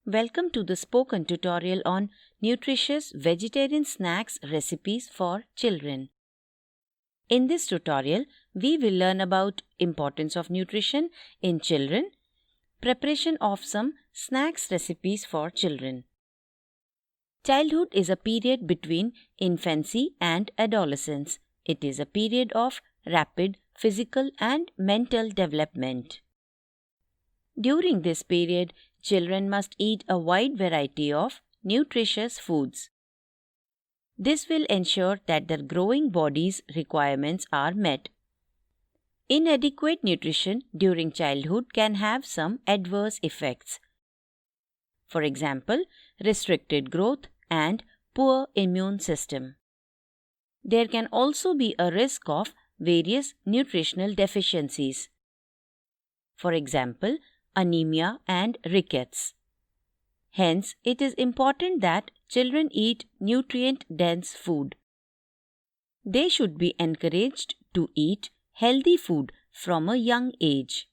Welcome to the spoken tutorial on nutritious vegetarian snacks recipes for children. In this tutorial, we will learn about importance of nutrition in children, preparation of some snacks recipes for children. Childhood is a period between infancy and adolescence. It is a period of rapid physical and mental development. During this period, children must eat a wide variety of nutritious foods. This will ensure that their growing body's requirements are met. Inadequate nutrition during childhood can have some adverse effects. For example, restricted growth and poor immune system. There can also be a risk of various nutritional deficiencies. For example, anemia and rickets. Hence, it is important that children eat nutrient-dense food. They should be encouraged to eat healthy food from a young age.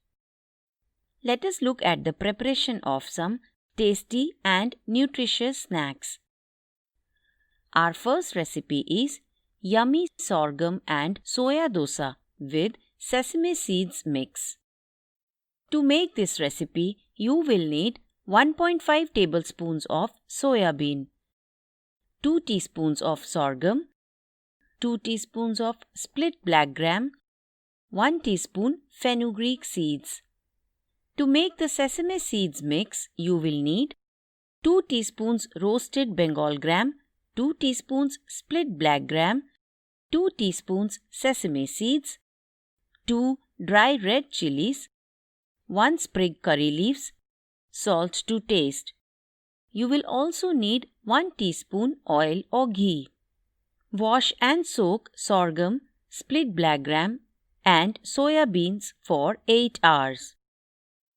Let us look at the preparation of some tasty and nutritious snacks. Our first recipe is yummy sorghum and soya dosa with sesame seeds mix. To make this recipe, you will need 1.5 tablespoons of soya bean, 2 teaspoons of sorghum, 2 teaspoons of split black gram, 1 teaspoon fenugreek seeds. To make the sesame seeds mix, you will need 2 teaspoons roasted Bengal gram, 2 teaspoons split black gram, 2 teaspoons sesame seeds, 2 dry red chilies, 1 sprig curry leaves, salt to taste. You will also need 1 teaspoon oil or ghee. Wash and soak sorghum, split black gram and soya beans for 8 hours.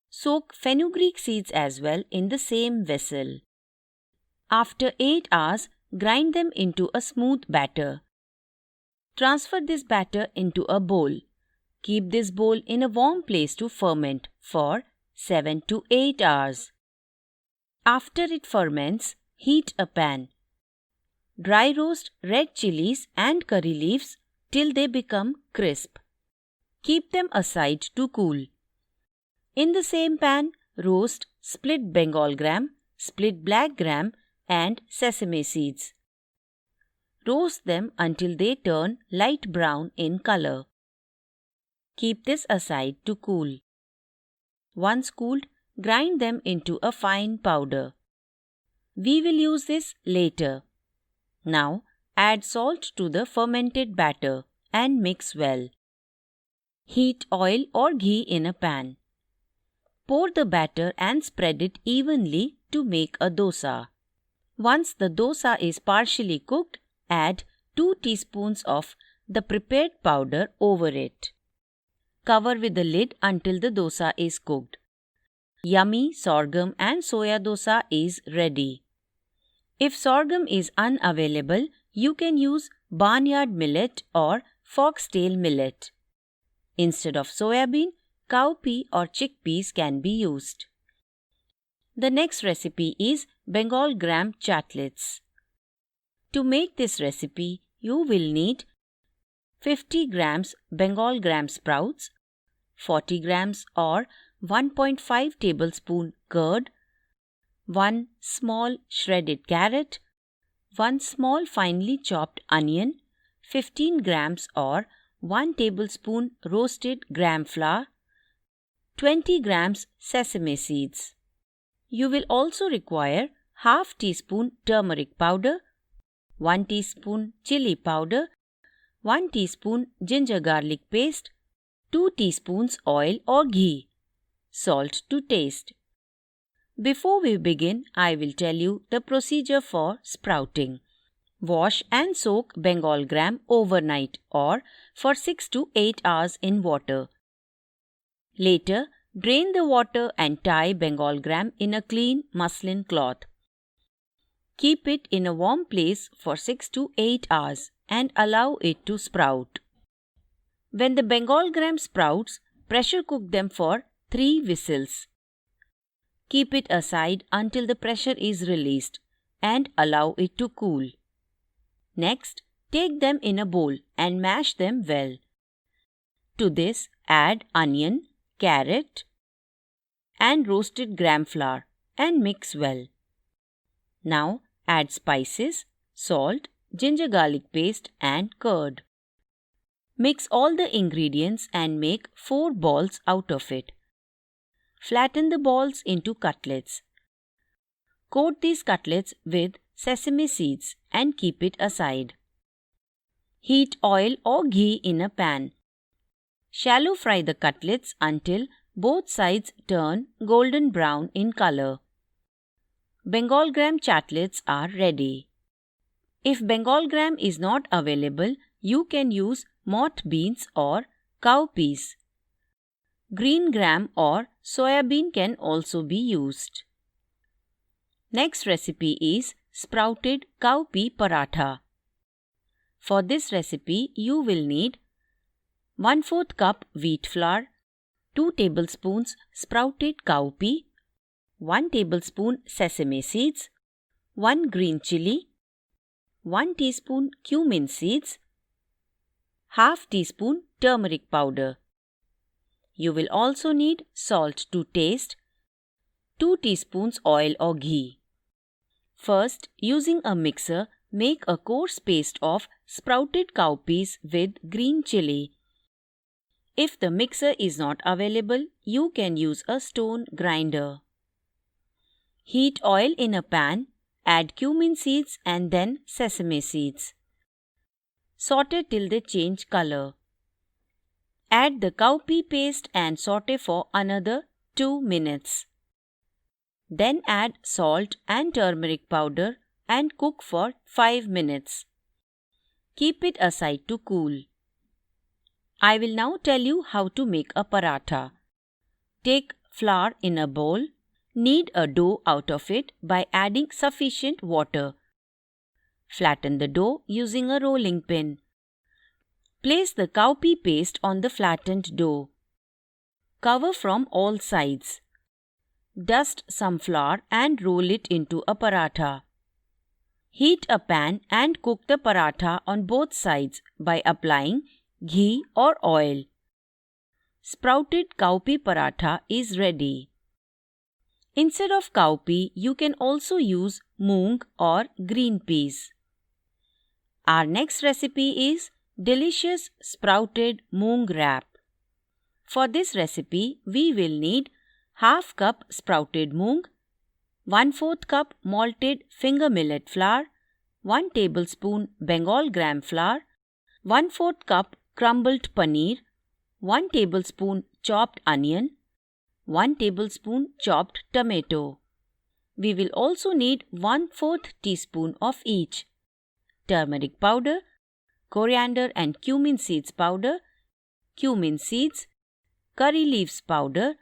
Soak fenugreek seeds as well in the same vessel. After 8 hours, grind them into a smooth batter. Transfer this batter into a bowl. Keep this bowl in a warm place to ferment for 7 to 8 hours. After it ferments, heat a pan. Dry roast red chilies and curry leaves till they become crisp. Keep them aside to cool. In the same pan, roast split Bengal gram, split black gram and sesame seeds. Roast them until they turn light brown in color. Keep this aside to cool. Once cooled, grind them into a fine powder. We will use this later. Now, add salt to the fermented batter and mix well. Heat oil or ghee in a pan. Pour the batter and spread it evenly to make a dosa. Once the dosa is partially cooked, add 2 teaspoons of the prepared powder over it. Cover with the lid until the dosa is cooked. Yummy sorghum and soya dosa is ready. If sorghum is unavailable, you can use barnyard millet or foxtail millet. Instead of soya bean, cowpea or chickpeas can be used. The next recipe is Bengal gram chatlets. To make this recipe, you will need 50 grams Bengal gram sprouts, 40 grams or 1.5 tablespoon curd, 1 small shredded carrot, 1 small finely chopped onion, 15 grams or 1 tablespoon roasted gram flour, 20 grams sesame seeds. You will also require half teaspoon turmeric powder, 1 teaspoon chili powder, 1 teaspoon ginger garlic paste, 2 teaspoons oil or ghee, salt to taste. Before we begin, I will tell you the procedure for sprouting. Wash and soak Bengal gram overnight or for 6 to 8 hours in water. Later, drain the water and tie Bengal gram in a clean muslin cloth. Keep it in a warm place for 6 to 8 hours and allow it to sprout. When the Bengal gram sprouts, pressure cook them for 3 whistles. Keep it aside until the pressure is released and allow it to cool. Next, take them in a bowl and mash them well. To this, add onion, carrot, and roasted gram flour and mix well. Now, add spices, salt, ginger garlic paste, and curd. Mix all the ingredients and make 4 balls out of it. Flatten the balls into cutlets. Coat these cutlets with sesame seeds and keep it aside. Heat oil or ghee in a pan. Shallow fry the cutlets until both sides turn golden brown in color. Bengal gram chatlets are ready. If Bengal gram is not available, you can use moth beans or cowpeas. Green gram or soya bean can also be used. Next recipe is sprouted cowpea paratha. For this recipe, you will need 1/4 cup wheat flour, 2 tablespoons sprouted cowpea, 1 tablespoon sesame seeds, 1 green chili, 1 teaspoon cumin seeds, half teaspoon turmeric powder. You will also need salt to taste, 2 teaspoons oil or ghee. First, using a mixer, make a coarse paste of sprouted cowpeas with green chili. If the mixer is not available, you can use a stone grinder. Heat oil in a pan, add cumin seeds and then sesame seeds. Saute till they change color. Add the cowpea paste and saute for another 2 minutes. Then add salt and turmeric powder and cook for 5 minutes. Keep it aside to cool. I will now tell you how to make a paratha. Take flour in a bowl. Knead a dough out of it by adding sufficient water. Flatten the dough using a rolling pin. Place the cowpea paste on the flattened dough. Cover from all sides. Dust some flour and roll it into a paratha. Heat a pan and cook the paratha on both sides by applying ghee or oil. Sprouted cowpea paratha is ready. Instead of cowpea, you can also use moong or green peas. Our next recipe is delicious sprouted moong wrap. For this recipe, we will need half cup sprouted moong, 1/4 cup malted finger millet flour, 1 tablespoon Bengal gram flour, 1/4 cup crumbled paneer, 1 tablespoon chopped onion, 1 tablespoon chopped tomato. We will also need 1/4 teaspoon of each: turmeric powder, coriander and cumin seeds powder, cumin seeds, curry leaves powder,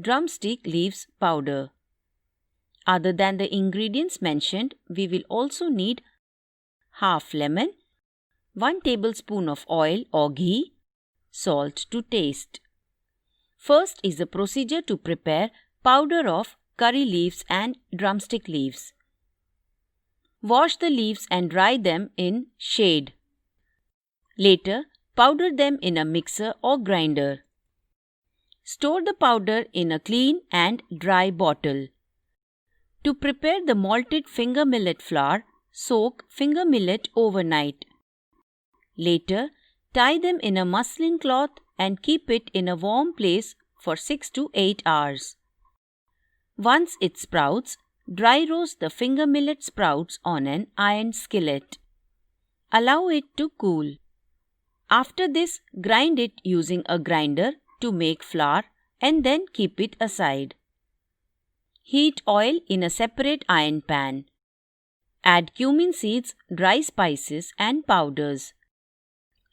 drumstick leaves powder. Other than the ingredients mentioned, we will also need half lemon, 1 tablespoon of oil or ghee, salt to taste. First is the procedure to prepare powder of curry leaves and drumstick leaves. Wash the leaves and dry them in shade. Later, powder them in a mixer or grinder. Store the powder in a clean and dry bottle. To prepare the malted finger millet flour, soak finger millet overnight. Later, tie them in a muslin cloth and keep it in a warm place for 6 to 8 hours. Once it sprouts, dry roast the finger millet sprouts on an iron skillet. Allow it to cool. After this, grind it using a grinder to make flour and then keep it aside. Heat oil in a separate iron pan. Add cumin seeds, dry spices and powders.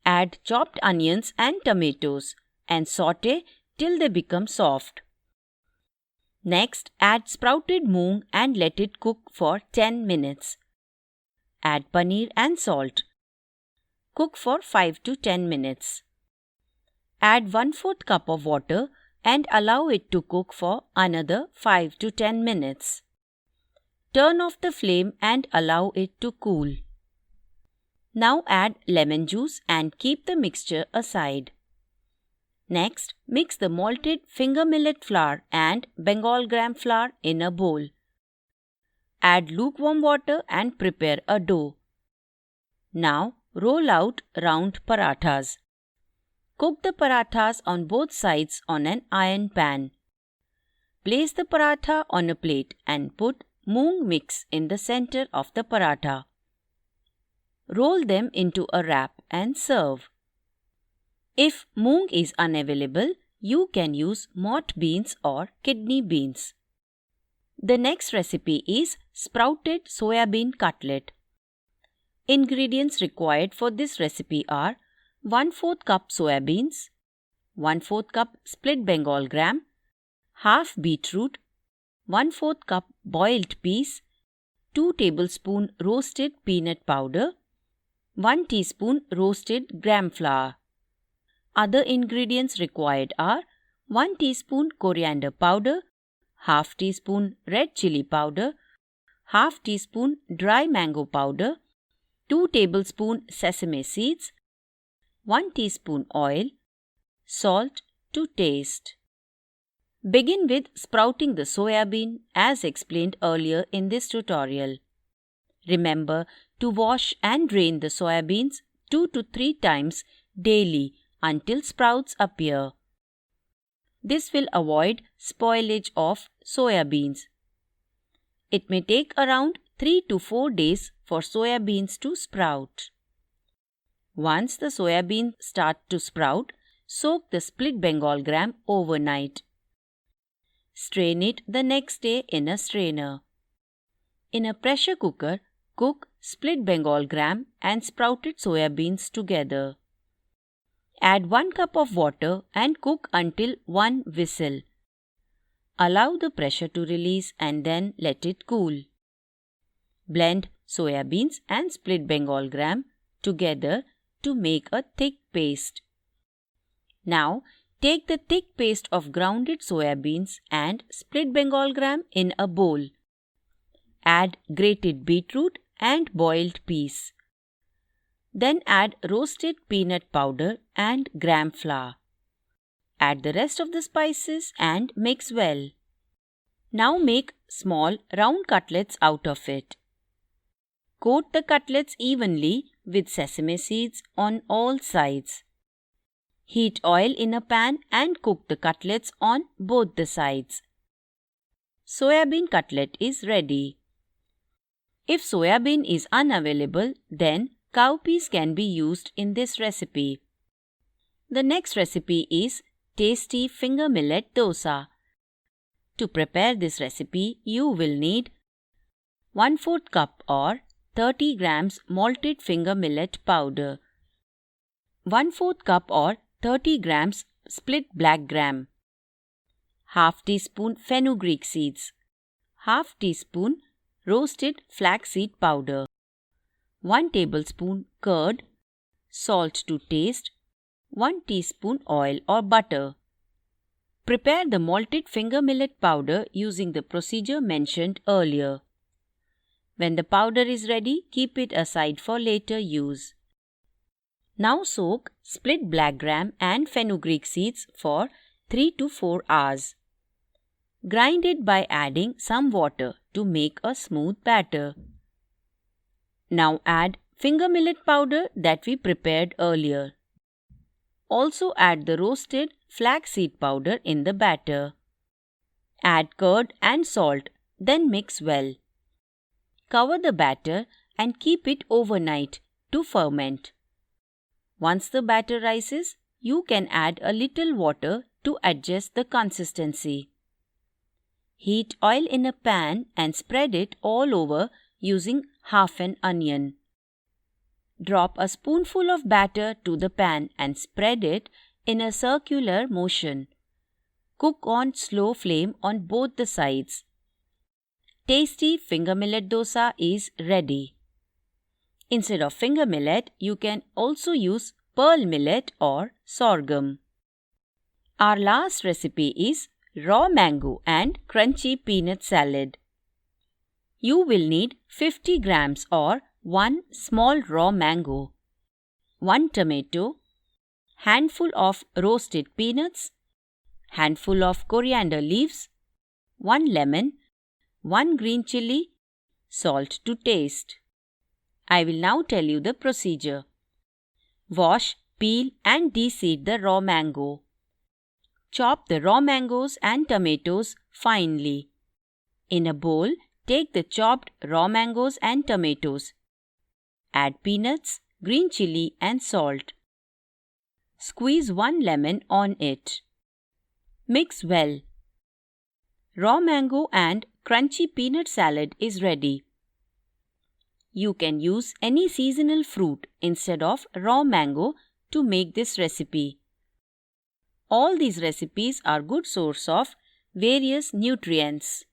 Add chopped onions and tomatoes and saute till they become soft. Next, add sprouted moong and let it cook for 10 minutes. Add paneer and salt. Cook for 5 to 10 minutes. Add 1/4 cup of water and allow it to cook for another 5 to 10 minutes. Turn off the flame and allow it to cool. Now add lemon juice and keep the mixture aside. Next, mix the malted finger millet flour and Bengal gram flour in a bowl. Add lukewarm water and prepare a dough. Now, roll out round parathas. Cook the parathas on both sides on an iron pan. Place the paratha on a plate and put moong mix in the center of the paratha. Roll them into a wrap and serve. If moong is unavailable, you can use moth beans or kidney beans. The next recipe is sprouted soya bean cutlet. Ingredients required for this recipe are 1/4 cup soya beans, 1/4 cup split Bengal gram, half beetroot, 1/4 cup boiled peas, 2 tablespoons roasted peanut powder, 1 teaspoon roasted gram flour. Other ingredients required are 1 teaspoon coriander powder, half teaspoon red chili powder, half teaspoon dry mango powder, 2 tablespoon sesame seeds, 1 teaspoon oil, salt to taste. Begin with sprouting the soya bean as explained earlier in this tutorial. Remember to wash and drain the soya beans 2 to 3 times daily until sprouts appear. This will avoid spoilage of soya beans. It may take around 3 to 4 days for soya beans to sprout. Once the soya beans start to sprout, soak the split Bengal gram overnight. Strain it the next day in a strainer. In a pressure cooker, cook split Bengal gram and sprouted soya beans together. Add 1 cup of water and cook until 1 whistle. Allow the pressure to release and then let it cool. Blend soya beans and split Bengal gram together to make a thick paste. Now, take the thick paste of grounded soya beans and split Bengal gram in a bowl. Add grated beetroot and boiled peas. Then add roasted peanut powder and gram flour. Add the rest of the spices and mix well. Now make small round cutlets out of it. Coat the cutlets evenly with sesame seeds on all sides. Heat oil in a pan and cook the cutlets on both the sides. Soya-bean cutlet is ready. If soya-bean is unavailable, then cowpeas can be used in this recipe. The next recipe is tasty finger millet dosa. To prepare this recipe, you will need 1/4 cup or 30 grams malted finger millet powder, 1/4 cup or 30 grams split black gram, half teaspoon fenugreek seeds, half teaspoon roasted flaxseed powder, 1 tablespoon curd, salt to taste, 1 teaspoon oil or butter. Prepare the malted finger millet powder using the procedure mentioned earlier. When the powder is ready, keep it aside for later use. Now soak split black gram and fenugreek seeds for 3 to 4 hours. Grind it by adding some water to make a smooth batter. Now add finger millet powder that we prepared earlier. Also add the roasted flaxseed powder in the batter. Add curd and salt, then mix well. Cover the batter and keep it overnight to ferment. Once the batter rises, you can add a little water to adjust the consistency. Heat oil in a pan and spread it all over using half an onion. Drop a spoonful of batter to the pan and spread it in a circular motion. Cook on slow flame on both the sides. Tasty finger millet dosa is ready. Instead of finger millet, you can also use pearl millet or sorghum. Our last recipe is raw mango and crunchy peanut salad. You will need 50 grams or 1 small raw mango, 1 tomato, handful of roasted peanuts, handful of coriander leaves, 1 lemon, 1 green chilli, salt to taste. I will now tell you the procedure. Wash, peel and de-seed the raw mango. Chop the raw mangoes and tomatoes finely. In a bowl, take the chopped raw mangoes and tomatoes. Add peanuts, green chilli and salt. Squeeze 1 lemon on it. Mix well. Raw mango and crunchy peanut salad is ready. You can use any seasonal fruit instead of raw mango to make this recipe. All these recipes are good source of various nutrients.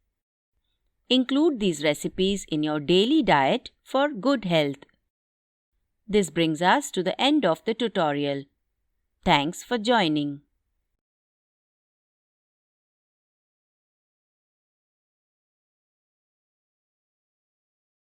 Include these recipes in your daily diet for good health. This brings us to the end of the tutorial. Thanks for joining.